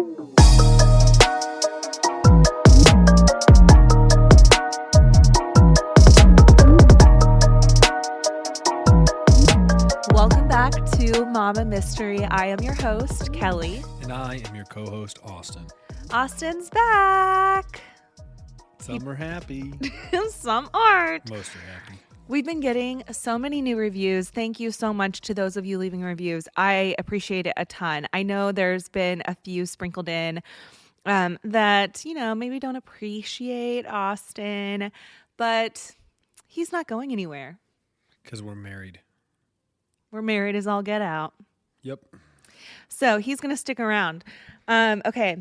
Welcome back to Mama Mystery. I am your host, Kelly. And I am your co-host, Austin. Austin's back. Some are happy. Some aren't. Most are happy. We've been getting so many new reviews. Thank you so much to those of you leaving reviews. I appreciate it a ton. I know there's been a few sprinkled in that, maybe don't appreciate Austin, but he's not going anywhere. Because we're married. We're married as all get out. Yep. So he's going to stick around. Okay.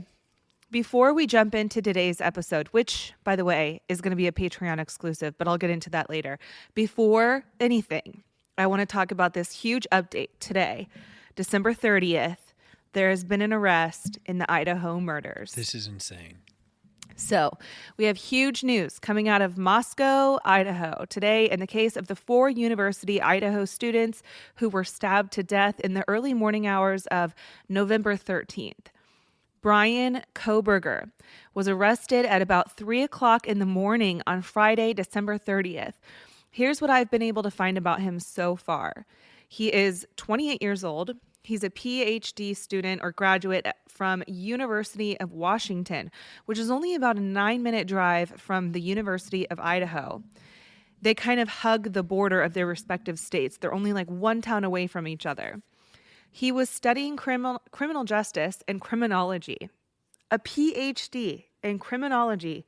Before we jump into today's episode, which, by the way, is going to be a Patreon exclusive, but I'll get into that later. Before anything, I want to talk about this huge update today. December 30th, there has been an arrest in the Idaho murders. This is insane. So we have huge news coming out of Moscow, Idaho today in the case of the 4 University Idaho students who were stabbed to death in the early morning hours of November 13th. Brian Koberger was arrested at about 3 o'clock in the morning on Friday, December 30th. Here's what I've been able to find about him so far. He is 28 years old. He's a PhD student or graduate from University of Washington, which is only about a 9-minute drive from the University of Idaho. They kind of hug the border of their respective states. They're only like one town away from each other. He was studying criminal justice and criminology, a PhD in criminology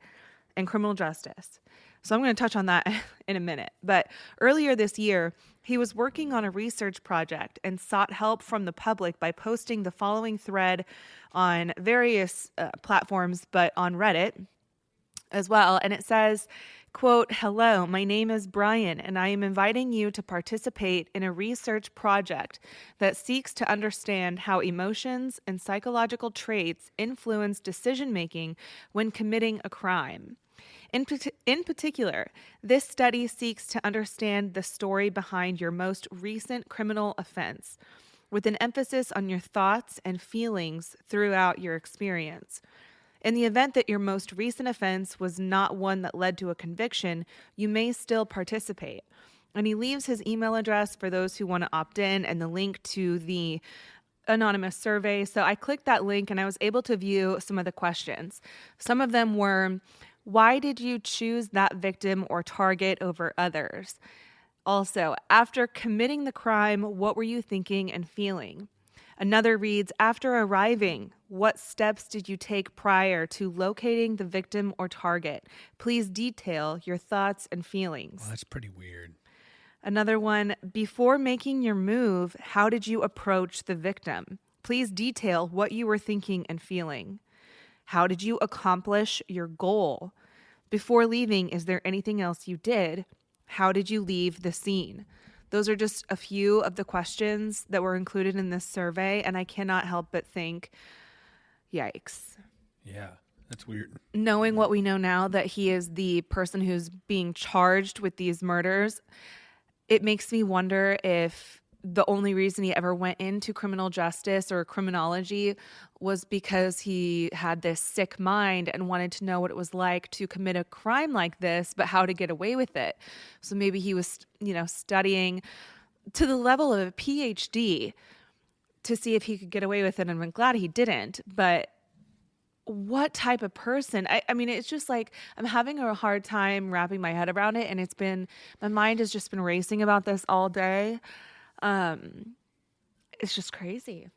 and criminal justice. So I'm going to touch on that in a minute. But earlier this year, he was working on a research project and sought help from the public by posting the following thread on various platforms, but on Reddit as well. And it says, quote, "Hello, my name is Brian, and I am inviting you to participate in a research project that seeks to understand how emotions and psychological traits influence decision-making when committing a crime. In particular, this study seeks to understand the story behind your most recent criminal offense, with an emphasis on your thoughts and feelings throughout your experience. In the event that your most recent offense was not one that led to a conviction, you may still participate." And he leaves his email address for those who want to opt in and the link to the anonymous survey. So I clicked that link and I was able to view some of the questions. Some of them were, why did you choose that victim or target over others? Also, after committing the crime, what were you thinking and feeling? Another reads, after arriving, what steps did you take prior to locating the victim or target? Please detail your thoughts and feelings. Well, that's pretty weird. Another one, before making your move, how did you approach the victim? Please detail what you were thinking and feeling. How did you accomplish your goal? Before leaving, is there anything else you did? How did you leave the scene? Those are just a few of the questions that were included in this survey, and I cannot help but think, yikes. Yeah, that's weird. Knowing what we know now, that he is the person who's being charged with these murders, it makes me wonder if the only reason he ever went into criminal justice or criminology was because he had this sick mind and wanted to know what it was like to commit a crime like this, but how to get away with it. So maybe he was, studying to the level of a PhD to see if he could get away with it. And I'm glad he didn't. But what type of person? I mean, it's just like I'm having a hard time wrapping my head around it. And my mind has just been racing about this all day. It's just crazy.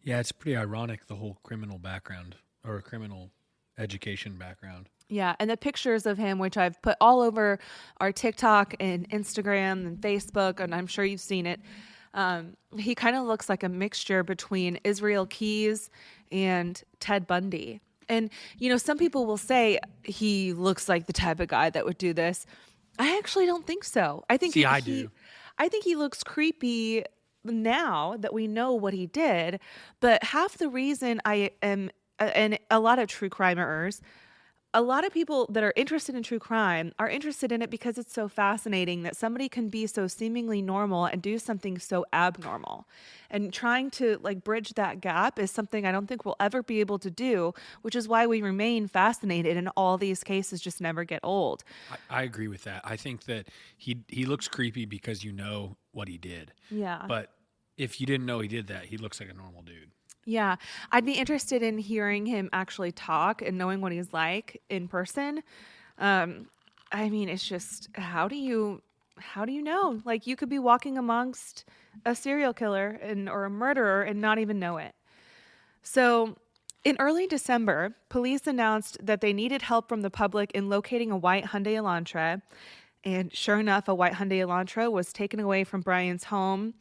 Yeah, it's pretty ironic, the whole criminal background or criminal education background. Yeah, and the pictures of him, which I've put all over our TikTok and Instagram and Facebook, and I'm sure you've seen it. He kind of looks like a mixture between Israel Keyes and Ted Bundy. And, some people will say he looks like the type of guy that would do this. I actually don't think so. I think I do. I think he looks creepy now that we know what he did. But half the reason I am, and a lot of true crimers a lot of people that are interested in true crime are interested in it because it's so fascinating that somebody can be so seemingly normal and do something so abnormal. And trying to like bridge that gap is something I don't think we'll ever be able to do, which is why we remain fascinated and all these cases just never get old. I agree with that. I think that he looks creepy because you know what he did. Yeah. But if you didn't know he did that, he looks like a normal dude. Yeah. I'd be interested in hearing him actually talk and knowing what he's like in person. I mean, it's just how do you know? Like you could be walking amongst a serial killer or a murderer and not even know it. So, in early December, police announced that they needed help from the public in locating a white Hyundai Elantra. And sure enough, a white Hyundai Elantra was taken away from Brian's home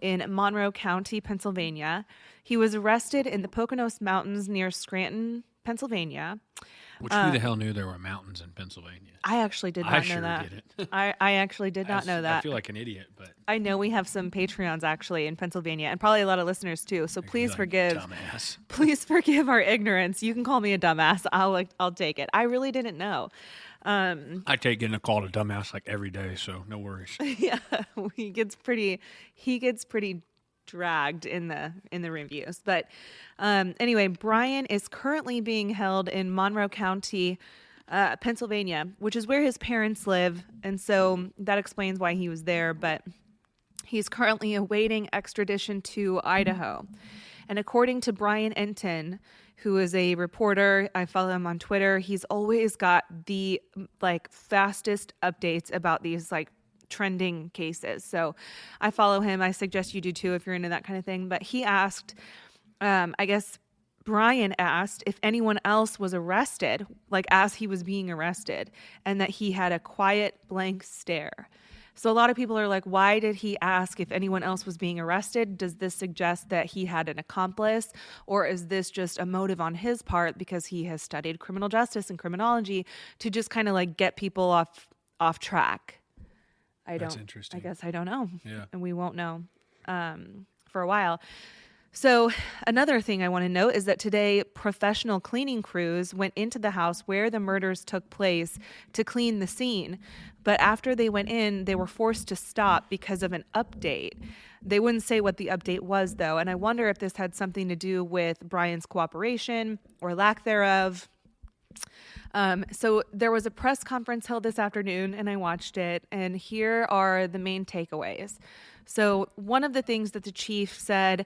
in Monroe County, Pennsylvania. He was arrested in the Poconos Mountains near Scranton, Pennsylvania. Which who the hell knew there were mountains in Pennsylvania? I actually did not I know sure that. didn't. I actually did not know that. I feel like an idiot, but I know we have some Patreons actually in Pennsylvania and probably a lot of listeners too. So please like, forgive. dumbass. Please forgive our ignorance. You can call me a dumbass. I'll take it. I really didn't know. I take getting a call to dumbass like every day, so no worries. Yeah, he gets pretty dragged in the reviews. But anyway, Brian is currently being held in Monroe County, Pennsylvania, which is where his parents live, and so that explains why he was there. But he's currently awaiting extradition to Idaho. And according to Brian Enton, who is a reporter, I follow him on Twitter, he's always got the fastest updates about these trending cases. So I follow him. I suggest you do too if you're into that kind of thing. But he asked, I guess Brian asked if anyone else was arrested, as he was being arrested, and that he had a quiet blank stare. So a lot of people are like, why did he ask if anyone else was being arrested? Does this suggest that he had an accomplice? Or is this just a motive on his part because he has studied criminal justice and criminology to just kind of get people off track? That's interesting. I guess I don't know. Yeah. And we won't know for a while. So another thing I want to note is that today professional cleaning crews went into the house where the murders took place to clean the scene. But after they went in, they were forced to stop because of an update. They wouldn't say what the update was, though. And I wonder if this had something to do with Brian's cooperation or lack thereof. So there was a press conference held this afternoon, and I watched it. And here are the main takeaways. So one of the things that the chief said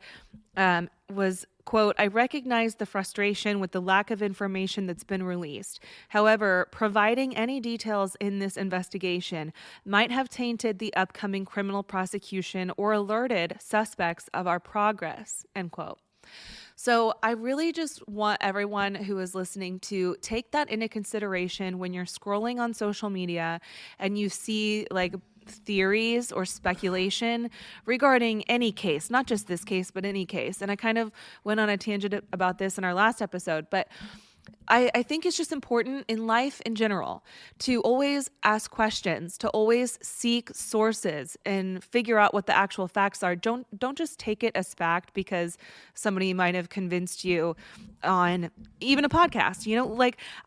was, quote, "I recognize the frustration with the lack of information that's been released. However, providing any details in this investigation might have tainted the upcoming criminal prosecution or alerted suspects of our progress," end quote. So I really just want everyone who is listening to take that into consideration when you're scrolling on social media and you see theories or speculation regarding any case, not just this case, but any case. And I kind of went on a tangent about this in our last episode, but I think it's just important in life in general to always ask questions, to always seek sources and figure out what the actual facts are. Don't just take it as fact because somebody might have convinced you on even a podcast.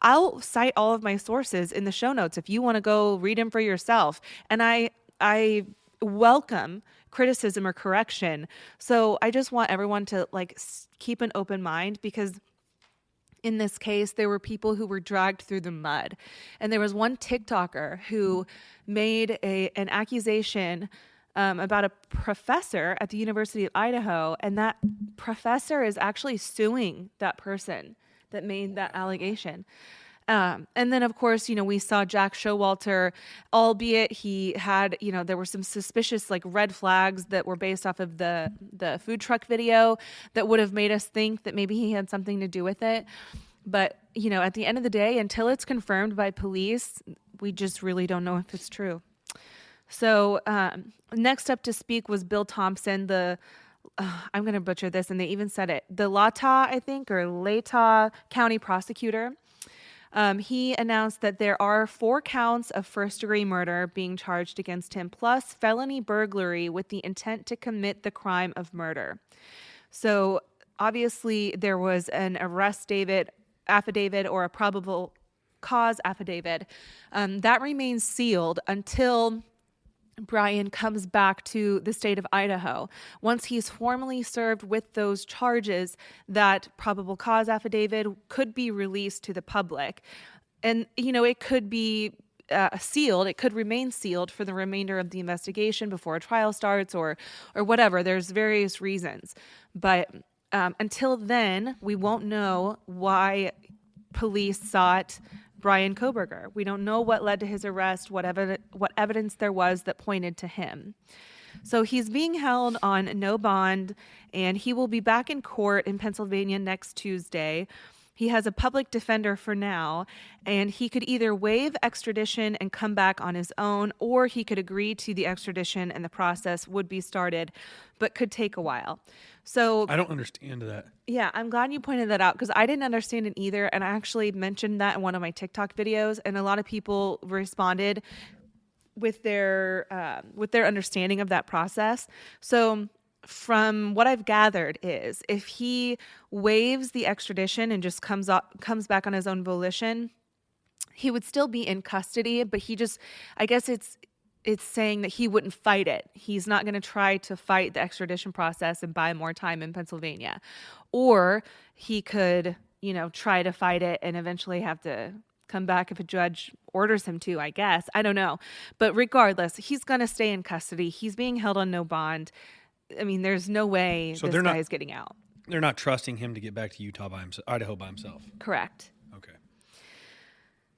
I'll cite all of my sources in the show notes if you want to go read them for yourself. And I welcome criticism or correction. So I just want everyone to keep an open mind because in this case, there were people who were dragged through the mud. And there was one TikToker who made an accusation about a professor at the University of Idaho. And that professor is actually suing that person that made that allegation. And then, of course, we saw Jack Showalter, albeit he had, there were some suspicious red flags that were based off of the food truck video that would have made us think that maybe he had something to do with it. But, at the end of the day, until it's confirmed by police, we just really don't know if it's true. So next up to speak was Bill Thompson, I'm going to butcher this, and they even said it, the Latah County prosecutor. He announced that there are 4 counts of first-degree murder being charged against him, plus felony burglary with the intent to commit the crime of murder. So obviously there was an arrest affidavit or a probable cause affidavit. That remains sealed until Brian comes back to the state of Idaho. Once he's formally served with those charges, that probable cause affidavit could be released to the public. And, it could be sealed. It could remain sealed for the remainder of the investigation before a trial starts or whatever. There's various reasons. But until then, we won't know why police sought Brian Kohberger. We don't know what led to his arrest, what evidence there was that pointed to him. So he's being held on no bond, and he will be back in court in Pennsylvania next Tuesday. He has a public defender for now, and he could either waive extradition and come back on his own, or he could agree to the extradition and the process would be started, but could take a while. So I don't understand that. Yeah, I'm glad you pointed that out because I didn't understand it either. And I actually mentioned that in one of my TikTok videos, and a lot of people responded with their understanding of that process. So from what I've gathered is if he waives the extradition and just comes back on his own volition, he would still be in custody, but I guess it's saying that he wouldn't fight it. He's not going to try to fight the extradition process and buy more time in Pennsylvania. Or he could, try to fight it and eventually have to come back if a judge orders him to, I guess. I don't know. But regardless, he's going to stay in custody. He's being held on no bond. I mean, there's no way this guy is getting out. They're not trusting him to get back to Idaho by himself. Correct. Okay.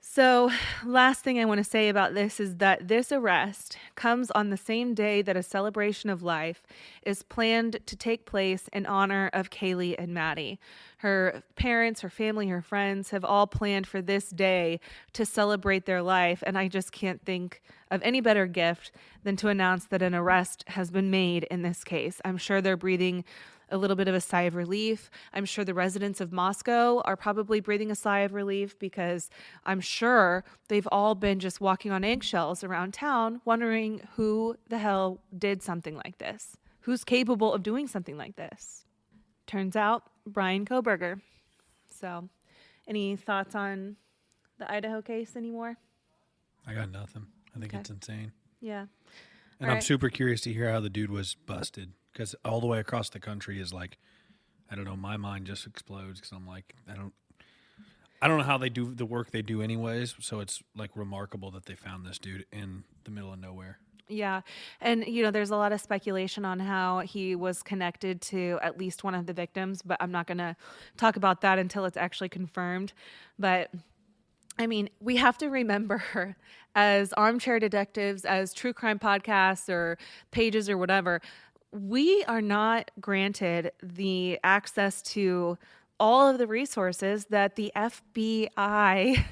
So last thing I want to say about this is that this arrest comes on the same day that a celebration of life is planned to take place in honor of Kaylee and Maddie. Her parents, her family, her friends have all planned for this day to celebrate their life, and I just can't think of any better gift than to announce that an arrest has been made in this case. I'm sure they're breathing a little bit of a sigh of relief. I'm sure the residents of Moscow are probably breathing a sigh of relief because I'm sure they've all been just walking on eggshells around town wondering who the hell did something like this. Who's capable of doing something like this? Turns out, Brian Kohberger. So, any thoughts on the Idaho case anymore? I got nothing. I think it's insane. Yeah. And I'm super curious to hear how the dude was busted. Because all the way across the country is like, I don't know, my mind just explodes because I'm like, I don't know how they do the work they do anyways. So it's like remarkable that they found this dude in the middle of nowhere. Yeah. And, there's a lot of speculation on how he was connected to at least one of the victims, but I'm not going to talk about that until it's actually confirmed. But I mean, we have to remember as armchair detectives, as true crime podcasts or pages or whatever, we are not granted the access to all of the resources that the FBI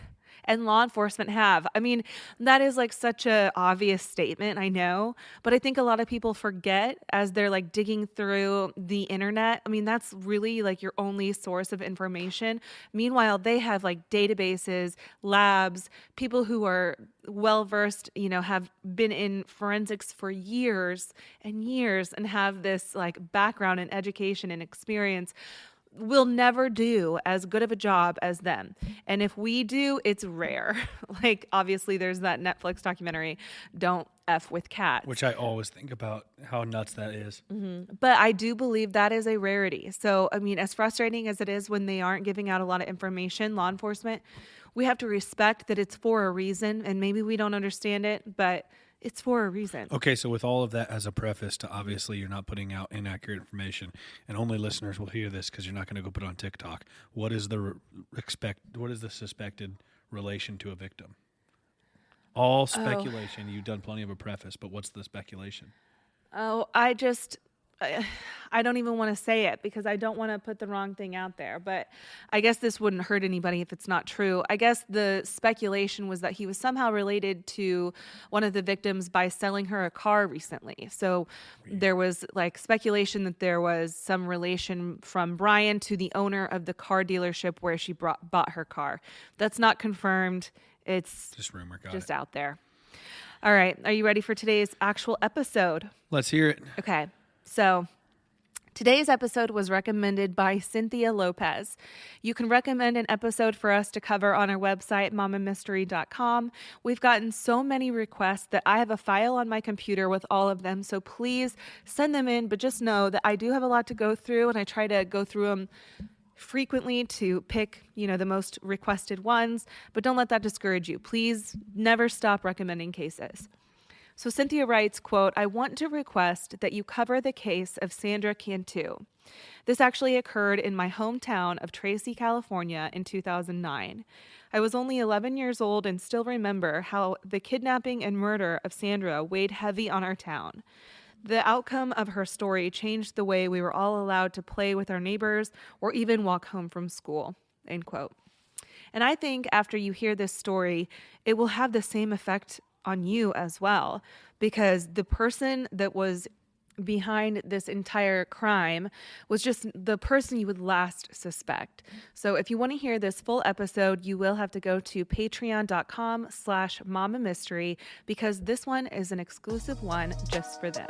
and law enforcement have. I mean, that is like such a obvious statement, I know, but I think a lot of people forget as they're like digging through the internet. I mean, that's really like your only source of information. Meanwhile, they have like databases, labs, people who are well-versed, have been in forensics for years and years and have this like background and education and experience. Will never do as good of a job as them. And if we do, it's rare. Like, obviously, there's that Netflix documentary, Don't F with Cats. Which I always think about how nuts that is. Mm-hmm. But I do believe that is a rarity. So, I mean, as frustrating as it is when they aren't giving out a lot of information, law enforcement, we have to respect that it's for a reason. And maybe we don't understand it, but it's for a reason. Okay, so with all of that as a preface to obviously you're not putting out inaccurate information, and only listeners will hear this because you're not going to go put it on TikTok. What is the suspected relation to a victim? All speculation. You've done plenty of a preface, but what's the speculation? I don't even want to say it because I don't want to put the wrong thing out there, but I guess this wouldn't hurt anybody if it's not true. I guess the speculation was that he was somehow related to one of the victims by selling her a car recently. So there was like speculation that there was some relation from Brian to the owner of the car dealership where she bought her car. That's not confirmed. It's just rumor. Just out there. All right. Are you ready for today's actual episode? Let's hear it. Okay. So Today's episode was recommended by Cynthia Lopez. You can recommend an episode for us to cover on our website, mamamystery.com. We've gotten so many requests that I have a file on my computer with all of them, so please send them in, but just know that I do have a lot to go through, and I try to go through them frequently to pick, the most requested ones, but don't let that discourage you. Please never stop recommending cases. So Cynthia writes, quote, "I want to request that you cover the case of Sandra Cantu. This actually occurred in my hometown of Tracy, California in 2009. I was only 11 years old and still remember how the kidnapping and murder of Sandra weighed heavy on our town. The outcome of her story changed the way we were all allowed to play with our neighbors or even walk home from school," end quote. And I think after you hear this story, it will have the same effect on you as well, because the person that was behind this entire crime was just the person you would last suspect. So if you want to hear this full episode, you will have to go to patreon.com/mamamystery, because this one is an exclusive one just for them.